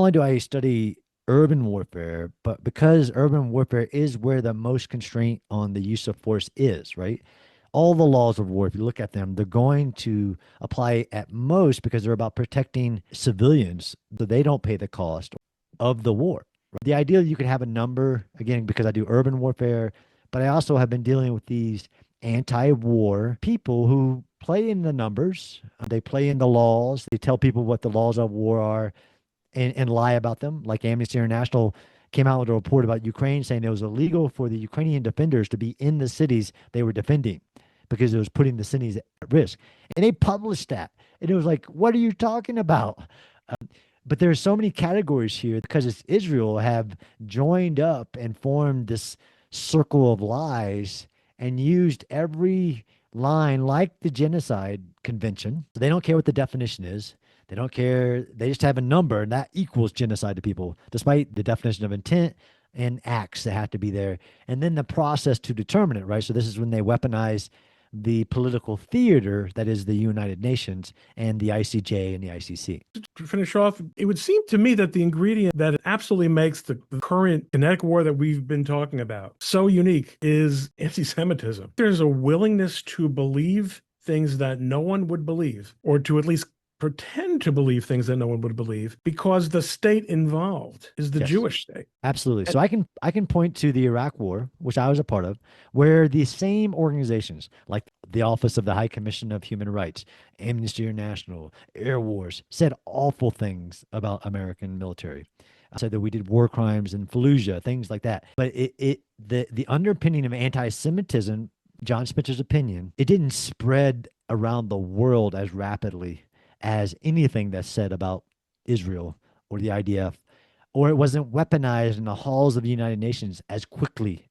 only do I study urban warfare, but because urban warfare is where the most constraint on the use of force is, right? All the laws of war, if you look at them, they're going to apply at most because they're about protecting civilians so they don't pay the cost of the war. The idea you could have a number, again, because I do urban warfare, but I also have been dealing with these anti-war people who play in the numbers, they play in the laws, they tell people what the laws of war are and lie about them. Like Amnesty International came out with a report about Ukraine saying it was illegal for the Ukrainian defenders to be in the cities they were defending because it was putting the cities at risk. And they published that. And it was like, what are you talking about? But there's so many categories here because it's Israel have joined up and formed this circle of lies and used every line like the genocide convention. So they don't care what the definition is. They don't care. They just have a number and that equals genocide to people, despite the definition of intent and acts that have to be there. And then the process to determine it, right? So this is when they weaponize the political theater that is the United Nations and the ICJ and the ICC. To finish off, it would seem to me that the ingredient that absolutely makes the current kinetic war that we've been talking about so unique is anti-Semitism. There's a willingness to believe things that no one would believe, or to at least pretend to believe things that no one would believe, because the state involved is the Yes. Jewish state. Absolutely. So I can point to the Iraq War, which I was a part of, where the same organizations like the Office of the High Commission of Human Rights, Amnesty International, Air Wars said awful things about American military. Said that we did war crimes in Fallujah, things like that. But the underpinning of anti-Semitism, John Spencer's opinion, it didn't spread around the world as rapidly as anything that's said about Israel or the IDF, or it wasn't weaponized in the halls of the United Nations as quickly